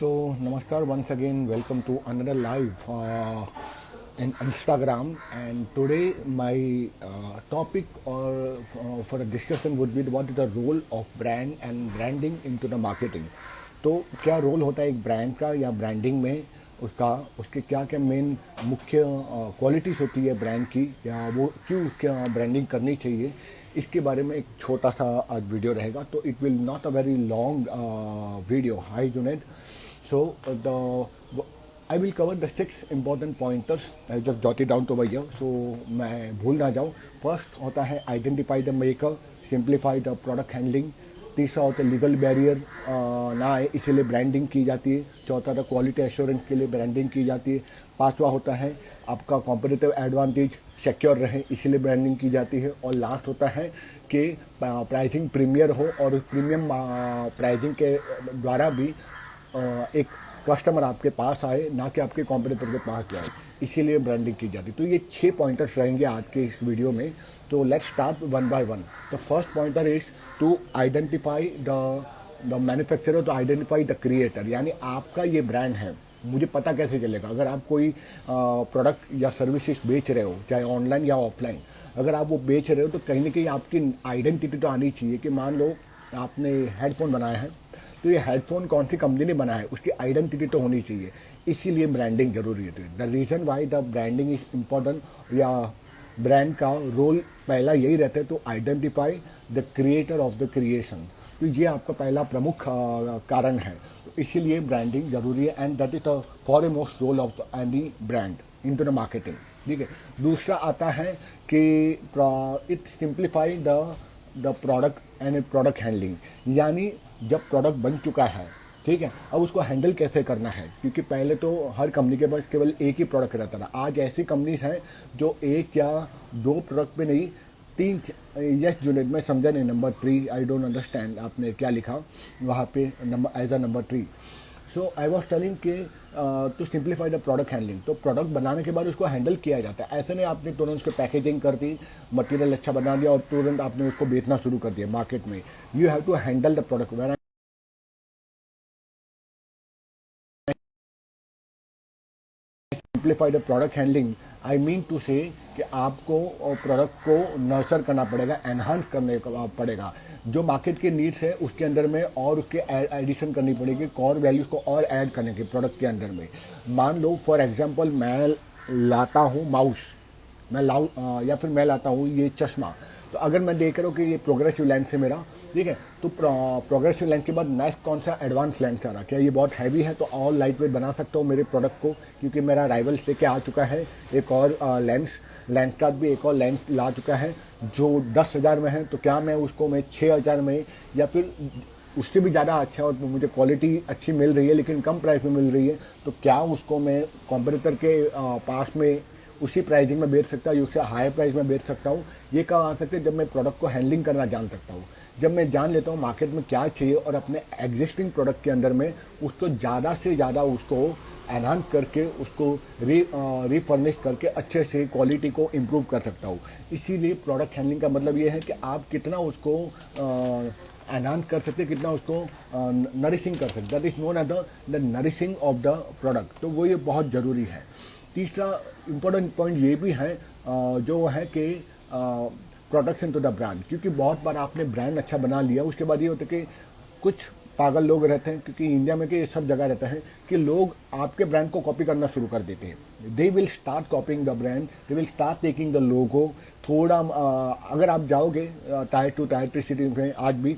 So, Namaskar once again. Welcome to another live in Instagram. And today, my topic or for a discussion would be what is the role of brand and branding into the marketing. तो क्या role होता है एक brand का या branding में उसका उसके क्या क्या मेन मुख्य क्वालिटीज़ होती है ब्रांड की या वो क्यों क्या ब्रांडिंग करनी चाहिए इसके बारे में एक छोटा सा आज वीडियो रहेगा. तो it will not a very long video. Hi Junaid. So I will cover the 6 important pointers. I just jot it down over here. So मैं भूल ना जाऊँ. फर्स्ट होता है identify the maker, simplify the product handling. तीसरा होता है legal barrier ना आए इसीलिए ब्रांडिंग की जाती है. चौथा था क्वालिटी एश्योरेंस के लिए ब्रांडिंग की जाती है. पांचवा होता है आपका कॉम्पिटिटिव एडवांटेज सिक्योर रहे इसलिए ब्रांडिंग की जाती है. और लास्ट होता है कि प्राइसिंग प्रीमियर हो और प्रीमियम प्राइसिंग के द्वारा भी एक कस्टमर आपके पास आए ना कि आपके कॉम्पिटिटर के पास जाए इसीलिए ब्रांडिंग की जाती है. तो ये 6 पॉइंटर्स रहेंगे आज के इस वीडियो में. तो let's start one by one. The first pointer is to identify the manufacturer, to identify the creator. यानी आपका ये ब्रांड है, मुझे पता कैसे चलेगा. अगर आप कोई प्रोडक्ट या सर्विसेज बेच रहे हो चाहे ऑनलाइन या ऑफलाइन, अगर आप वो बेच रहे हो तो कहीं ना कहीं आपकी आइडेंटिटी तो आनी चाहिए. कि मान लो आपने हेडफोन बनाया है तो ये हेडफोन कौन सी कंपनी ने बनाया है उसकी आइडेंटिटी तो होनी चाहिए. इसीलिए ब्रांडिंग जरूरी है. The reason why the branding is important या ब्रांड का रोल पहला यही रहता है to identify the creator of the creation. तो ये आपका पहला प्रमुख कारण है. तो इसीलिए ब्रांडिंग जरूरी है and that is the foremost role of any brand into the marketing. ठीक है. दूसरा आता है कि it simplify the product and product handling. यानी जब प्रोडक्ट बन चुका है, ठीक है, अब उसको हैंडल कैसे करना है. क्योंकि पहले तो हर कंपनी के पास केवल एक ही प्रोडक्ट रहता था. आज ऐसी कंपनीज हैं जो एक या दो प्रोडक्ट पे नहीं, तीन. यस जुनेद, मैं समझा नहीं. नंबर 3 आई डोंट अंडरस्टैंड आपने क्या लिखा वहाँ पे number as a number 3. So I was telling कि to simplify the product handling. तो प्रोडक्ट बनाने के बाद उसको हैंडल किया जाता है. ऐसे नहीं आपने तुरंत उसको पैकेजिंग कर दी, मटेरियल अच्छा बना दिया और तुरंत आपने उसको बेचना शुरू कर दिया मार्केट में. You have to handle the product. When simplify the product handling I mean to say कि आपको प्रोडक्ट को नर्चर करना पड़ेगा, एनहांस करने पड़ेगा. जो मार्केट के नीड्स है उसके अंदर में और उसके एडिशन करनी पड़ेगी, कोर वैल्यूज को और ऐड करने के प्रोडक्ट के अंदर में. मान लो फॉर एग्जांपल मैं लाता हूँ माउस, मैं या फिर मैं लाता हूँ ये चश्मा. तो अगर मैं देख रहा हूँ कि ये प्रोग्रेसिव लेंस है मेरा, ठीक है, तो प्रोग्रेसिव लेंस के बाद नेक्स्ट कौन सा एडवांस लेंस आ रहा. क्या ये बहुत हैवी है तो और लाइट वेट बना सकता हूँ मेरे प्रोडक्ट को, क्योंकि मेरा राइवल लेके आ चुका है एक और लेंस कार्ड भी एक और लेंस ला चुका है जो 10,000 में है. तो क्या मैं उसको मैं 6,000 में या फिर उससे भी ज़्यादा अच्छा और मुझे क्वालिटी अच्छी मिल रही है लेकिन कम प्राइस में मिल रही है, तो क्या उसको मैं कॉम्पिटिटर के पास में उसी प्राइसिंग में बेच सकता हूँ, उससे हाई प्राइस में बेच सकता हूँ. ये कब आ सकते हैं जब मैं प्रोडक्ट को हैंडलिंग करना जान सकता हूँ, जब मैं जान लेता हूँ मार्केट में क्या चाहिए और अपने एग्जिस्टिंग प्रोडक्ट के अंदर में उसको ज़्यादा से ज़्यादा उसको एनहांस करके उसको रीफर्निश करके अच्छे से क्वालिटी को इम्प्रूव कर सकता हूँ. इसीलिए प्रोडक्ट हैंडलिंग का मतलब ये है कि आप कितना उसको एनहांस कर सकते, कितना उसको नरिशिंग कर सकते. That is known as the nourishing of the product. तो वो ये बहुत ज़रूरी है. तीसरा इम्पोर्टेंट पॉइंट ये भी है जो है कि प्रोटेक्शन टू द ब्रांड. क्योंकि बहुत बार आपने ब्रांड अच्छा बना लिया उसके बाद ये होता है कि कुछ पागल लोग रहते हैं, क्योंकि इंडिया में कि सब जगह रहता है कि लोग आपके ब्रांड को कॉपी करना शुरू कर देते हैं. They will start copying the brand, they will start taking the logo. थोड़ा अगर आप जाओगे टायर 2 टायर 3 सिटीज में, आज भी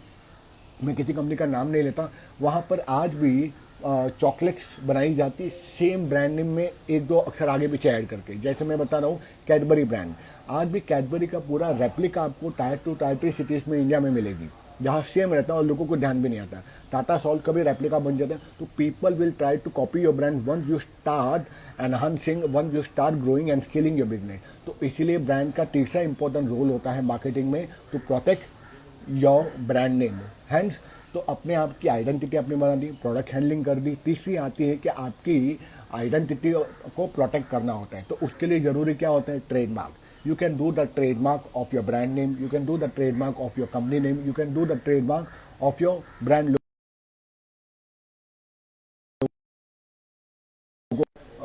मैं किसी कंपनी का नाम नहीं लेता, वहाँ पर आज भी चॉकलेट्स बनाई जाती सेम ब्रांड नेम में एक दो अक्षर आगे पीछे ऐड करके. जैसे मैं बता रहा हूँ कैडबरी ब्रांड, आज भी कैडबरी का पूरा रेप्लिका आपको टायर 2 टायर 3 सिटीज़ में इंडिया में मिलेगी जहाँ सेम रहता है और लोगों को ध्यान भी नहीं आता. टाटा सॉल्ट का भी रेप्लिका बन जाता है. तो people will try to copy your brand once you start enhancing, once you start growing and scaling your business. तो इसीलिए ब्रांड का तीसरा इंपॉर्टेंट रोल होता है मार्केटिंग में to protect your brand name. Hence तो अपने आप की आइडेंटिटी आपने बना दी, प्रोडक्ट हैंडलिंग कर दी. तीसरी आती है कि आपकी आइडेंटिटी को प्रोटेक्ट करना होता है. तो उसके लिए ज़रूरी क्या होता है, trademark. You can do the trademark of your brand name, you can do the trademark of your company name, you can do the trademark of your brand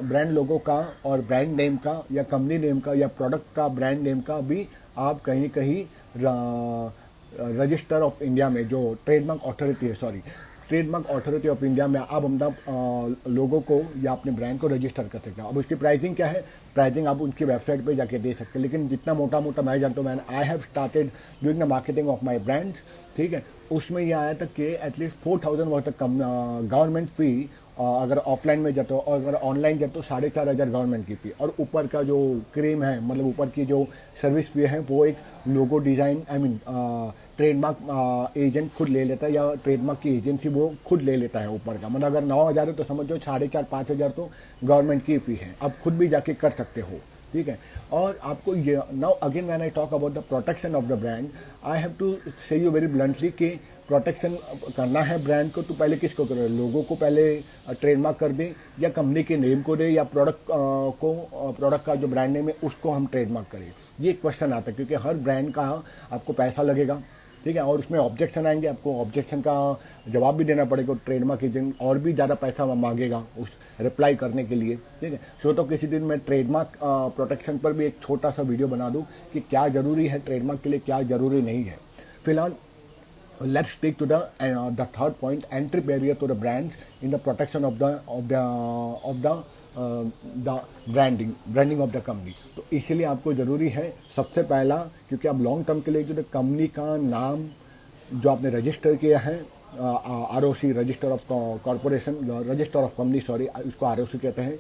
brand logo का और ब्रांड नेम का या company name का या product का brand name का भी आप कहीं न कहीं रजिस्टर ऑफ इंडिया में जो ट्रेडमार्क अथॉरिटी है, sorry trademark authority of India में आप अपना लोगो को या अपने ब्रांड को रजिस्टर कर सकते हैं। अब उसकी प्राइसिंग क्या है, प्राइसिंग आप उनकी वेबसाइट पे जाके दे सकते हैं, लेकिन जितना मोटा मोटा मैं जानता हूँ, मैंने I have started doing the marketing of my brands, ठीक है, उसमें ये आया था कि एटलीस्ट 4,000 वर्थ गवर्नमेंट फी अगर ऑफलाइन में जाते हो, और अगर ऑनलाइन जाते हो 4,500 गवर्नमेंट की फी, और ऊपर का जो क्रीम है, मतलब ऊपर की जो सर्विस फी है वो एक लोगो डिज़ाइन ट्रेडमार्क एजेंट खुद ले लेता है, या ट्रेडमार्क की एजेंसी वो खुद ले लेता है ऊपर का। मतलब अगर 9,000 है तो समझो 4,500-5,000 तो गवर्नमेंट की फ़ी है, आप खुद भी जाके कर सकते हो, ठीक है। और आपको ये now again when I talk about the protection of the brand, I have to say you very bluntly कि प्रोटेक्शन करना है ब्रांड को तो पहले किसको करो, लोगों को पहले ट्रेडमार्क कर दें, या कंपनी के नेम को दें, या प्रोडक्ट का जो ब्रांड नेम है उसको हम ट्रेडमार्क करें। ये क्वेश्चन आता है क्योंकि हर ब्रांड का आपको पैसा लगेगा, ठीक है, और उसमें ऑब्जेक्शन आएंगे, आपको ऑब्जेक्शन का जवाब भी देना पड़ेगा, ट्रेडमार्क एजेंट और भी ज़्यादा पैसा मांगेगा उस रिप्लाई करने के लिए, ठीक है। सो तो किसी दिन मैं ट्रेडमार्क प्रोटेक्शन पर भी एक छोटा सा वीडियो बना दूँ कि क्या ज़रूरी है ट्रेडमार्क के लिए, क्या ज़रूरी नहीं है। फिलहाल let's stick to the third point, entry barrier to the brands in the protection of the branding of the company। तो इसीलिए आपको ज़रूरी है सबसे पहला, क्योंकि आप लॉन्ग टर्म के लिए जो कंपनी का नाम जो आपने रजिस्टर किया है, ROC register of corporation, register of company, sorry उसको ROC कहते हैं,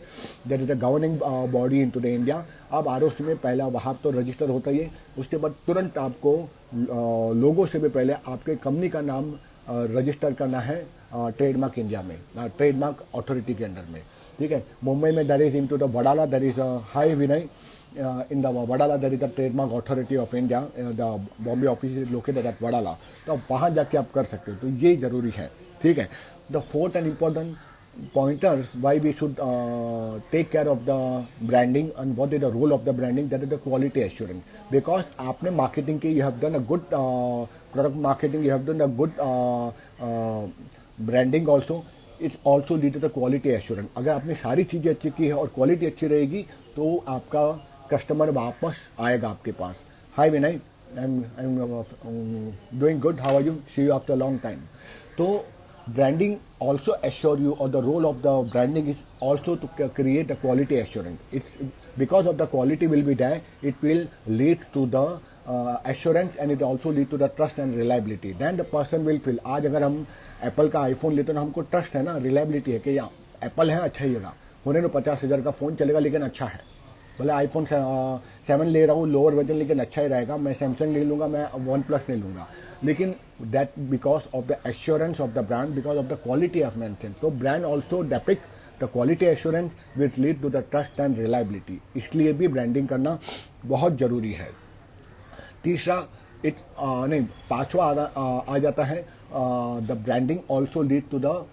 that is the governing body into the India. अब ROC में पहला वहाँ तो रजिस्टर होता ही है, उसके बाद तुरंत आपको लोगों से भी पहले आपके कंपनी का नाम रजिस्टर करना है ट्रेडमार्क इंडिया में, ट्रेडमार्क अथॉरिटी के अंडर में, ठीक है। मुंबई में that is into the Wadala, that is high Vinay in the Vadala, there is the trademark authority of India, the Bombay office is located at Vadala। तो आप वहाँ जाके आप कर सकते हो, तो ये जरूरी है, ठीक है। The fourth and important pointers why we should take care of the branding and what is the role of the branding, that is the quality assurance, because आपने marketing की, you have done a good product marketing, you have done a good branding also, it's also lead to the quality assurance। अगर आपने सारी चीज़ें अच्छी की है और क्वालिटी अच्छी रहेगी तो आपका कस्टमर वापस आएगा आपके पास। Hi Vinay, I am doing good, how are you, see you after long time. तो branding also assure you, or the role of the branding is also to create a quality assurance। It's because of the quality will be there, it will lead to the assurance and it also lead to the trust and reliability, then the person will feel। आज अगर हम Apple का iPhone लेते हैं, हमको trust है ना, reliability है कि या एप्पल है, अच्छा ही होगा, होने तो 50,000 का फ़ोन चलेगा लेकिन अच्छा है, भले आईफोन 7 ले रहा हूँ लोअर वर्जन लेकिन अच्छा ही रहेगा, मैं सैमसंग ले लूँगा, मैं OnePlus ले लूँगा, लेकिन that because of the assurance of the brand, because of the quality of maintain. तो brand also depict the quality assurance which lead to the trust and reliability, इसलिए भी ब्रांडिंग करना बहुत ज़रूरी है। तीसरा नहीं, पांचवा आ जाता है the branding also lead to the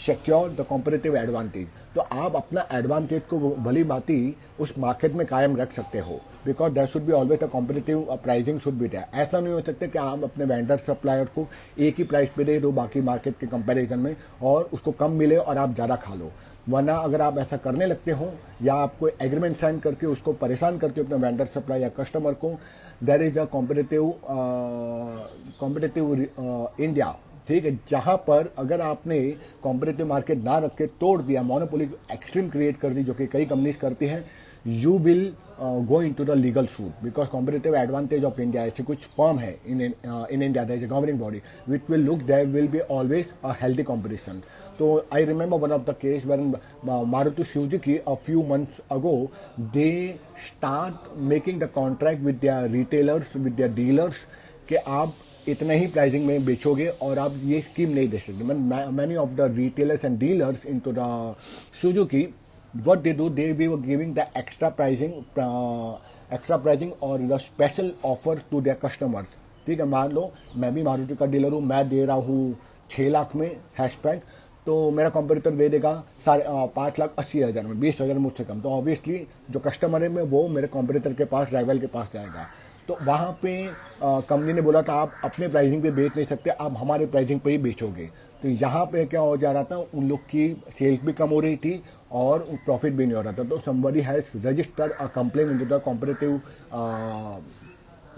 secure the competitive advantage. तो आप अपना एडवांटेज को भली भांति उस मार्केट में कायम रख सकते हो, because that should be always a competitive pricing should be there. ऐसा नहीं हो सकता कि आप अपने वेंडर सप्लायर को एक ही प्राइस पे दे दो बाकी मार्केट के कंपैरिजन में, और उसको कम मिले और आप ज़्यादा खा लो। वरना अगर आप ऐसा करने लगते हो या आपको एग्रीमेंट साइन करके उसको परेशान करते हो अपने वेंडर सप्लाई या कस्टमर को, there is a competitive India, ठीक है, जहां पर अगर आपने कॉम्पिटिटिव मार्केट ना रख के तोड़ दिया, मोनोपोली एक्सट्रीम क्रिएट कर दी, जो कि कई कंपनीज करती हैं, you will go into the legal suit, because competitive advantage of India ऐसे कुछ फर्म है in India, that is a governing body which will look there will be always a healthy competition. तो I remember one of the case when Maruti Suzuki a few months ago they start making the contract with their retailers, with their dealers, कि आप इतने ही pricing में बेचोगे और आप ये scheme नहीं दे सकते। Many of the retailers and dealers into the Suzuki, what they do, they be giving the extra pricing और the special offer to their customers। ठीक है, मान लो मैं भी मारुति का डीलर हूँ, मैं दे रहा हूँ 6 लाख में हैशटैग, तो मेरा कॉम्पिटिटर दे देगा 5,80,000 में, 20,000 मुझसे कम, तो ऑब्वियसली जो कस्टमर है में वो मेरे कॉम्पिटिटर के पास, राइवल के पास जाएगा। तो वहाँ पे कंपनी ने बोला था आप अपने प्राइसिंग पे बेच नहीं सकते, आप हमारे प्राइसिंग पे ही बेचोगे। तो यहाँ पे क्या हो जा रहा था, उन लोग की सेल्स भी कम हो रही थी और प्रॉफिट भी नहीं हो रहा था. तो somebody has registered a complaint into the competitive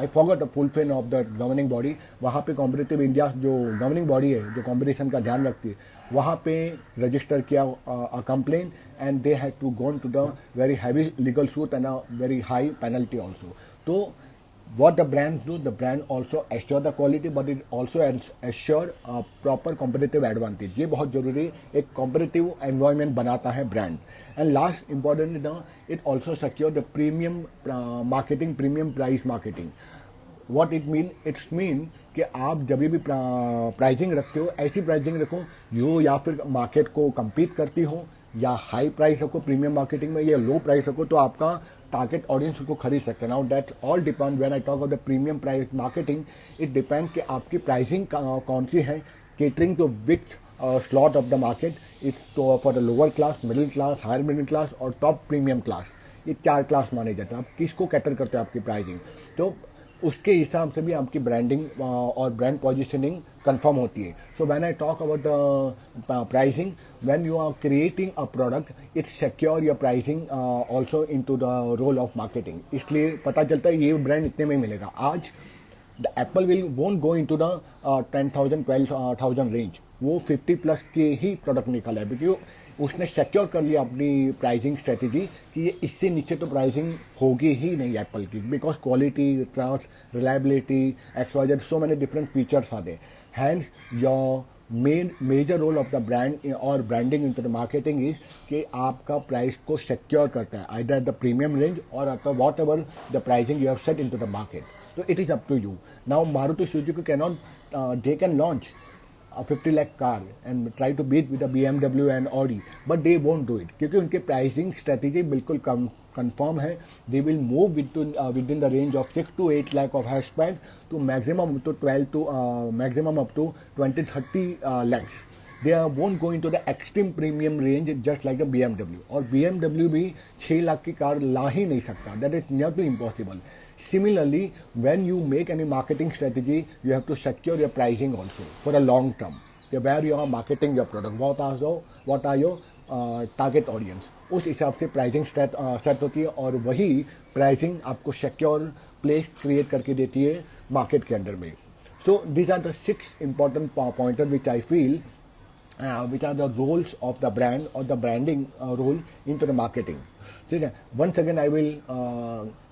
I forgot the full form of the governing body. वहाँ पे कॉम्पिटिटिव इंडिया जो गवर्निंग बॉडी है, जो कॉम्पिटिशन का ध्यान रखती है, वहाँ पे रजिस्टर किया a complain and they had to gone to the very heavy legal suit and a very high penalty also. तो what the brands do, the brand also assure the quality but it also assure a proper competitive advantage. ये बहुत जरूरी एक competitive environment बनाता है brand. And last important, it also secure the premium marketing, premium price marketing. What it mean? It's mean कि आप जब भी प्राइसिंग रखते हो, ऐसी प्राइसिंग रखो जो या फिर मार्केट को compete करती हो, या हाई प्राइस रखो प्रीमियम मार्केटिंग में, या लो प्राइस रखो तो आपका टारगेट ऑडियंस उसको खरीद सकते हैं. Now that all depend when I talk about the premium price marketing, it depend कि आपकी प्राइसिंग कौन सी है, catering to which slot of the market. It's for the lower class, middle class, higher middle class और top premium class. ये 4 class माने जाते हैं. आप किसको कैटर करते हो आपकी प्राइसिंग, तो उसके हिसाब से भी आपकी ब्रांडिंग और ब्रांड पोजिशनिंग कंफर्म होती है. So when I talk about the pricing, when you are creating a product, it's secure your pricing also into the role of marketing. इसलिए पता चलता है ये ब्रांड इतने में मिलेगा. आज the Apple won't go into the 10,000 12,000 range. वो 50 प्लस के ही प्रोडक्ट निकाला है, क्योंकि उसने सिक्योर कर लिया अपनी प्राइसिंग स्ट्रेटेजी कि ये इससे नीचे तो प्राइसिंग होगी ही नहीं एप्पल की, because quality, trust, reliability, XYZ, so many different features are there. Hence your major role of the brand और branding into the marketing is कि आपका प्राइस को सिक्योर करता है, आइदर द प्रीमियम रेंज और whatever the pricing you have set into the market. तो it is up to you. Now Maruti Suzuki they can launch a 50 lakh car and try to beat with a BMW and Audi, but they won't do it क्योंकि उनके pricing strategy बिल्कुल confirm है. They will move within the range of 6 to 8 lakh of hashtag to maximum to 12 to maximum up to 20-30 lakhs. They won't go into the extreme premium range just like a BMW. और BMW भी 6 लाख की car ला ही नहीं सकता. That is near to impossible. Similarly, when you make any marketing strategy, you have to secure your pricing also for a long term. Where you are marketing your product, what are your target audience, उस हिसाब से pricing set होती है और वही pricing आपको secure place create करके देती है मार्केट के अंदर में. So these are the 6 important pointers which I feel which are the roles of the brand or the branding role into the marketing. ठीक है. Once again I will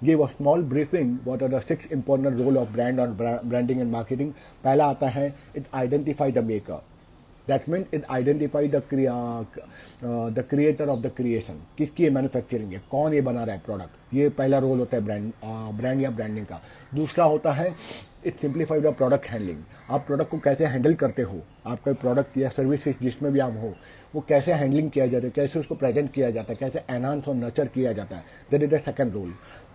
give a small briefing what are the 6 important role of brand or branding and marketing. पहला आता है it identify the maker. That means it identify the creator of the creation. किसकी ये manufacturing है, कौन ये बना रहा है प्रोडक्ट, ये पहला रोल होता है ब्रांड या ब्रांडिंग का. दूसरा होता है it simplify the product handling. आप प्रोडक्ट को कैसे हैंडल करते हो, आपका प्रोडक्ट या सर्विस जिसमें भी आप हो वो कैसे हैंडलिंग किया जाता है, कैसे उसको प्रेजेंट किया जाता है, कैसे एनहांस और नर्चर किया जाता है. That is the second role.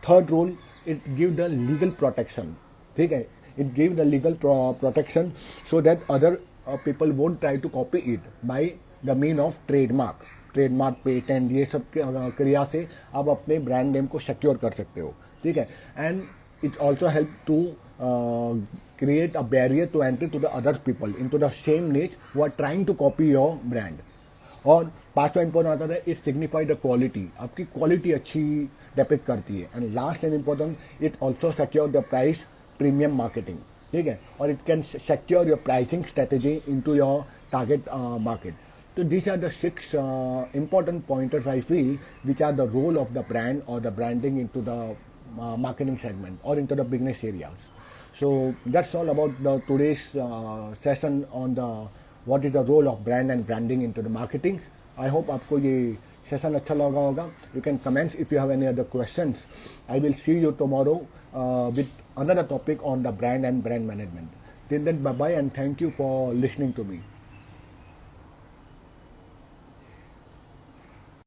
Third role, it give the legal protection. ठीक है, it give the legal protection so that other people won't try to copy it by the mean of trademark, patent, ये सब क्रिया से आप अपने brand name को secure कर सकते हो. ठीक है. And it also help to create a barrier to entry to the other people into the same niche who are trying to copy your brand. और पांचवा इंपॉर्टेंट आता है इट सिग्निफाई द क्वालिटी. आपकी क्वालिटी अच्छी depict करती है. And last and important, it also secure the price premium marketing. ठीक है. और it can secure your pricing strategy into your target market. So these are the 6 important pointers I feel which are the role of the brand or the branding into the marketing segment or into the business areas. So that's all about the today's session on the what is the role of brand and branding into the marketing. I hope आपको ये session अच्छा लगा होगा. You can comment if you have any other questions. I will see you tomorrow with another topic on the brand and brand management. Till then, bye bye and thank you for listening to me.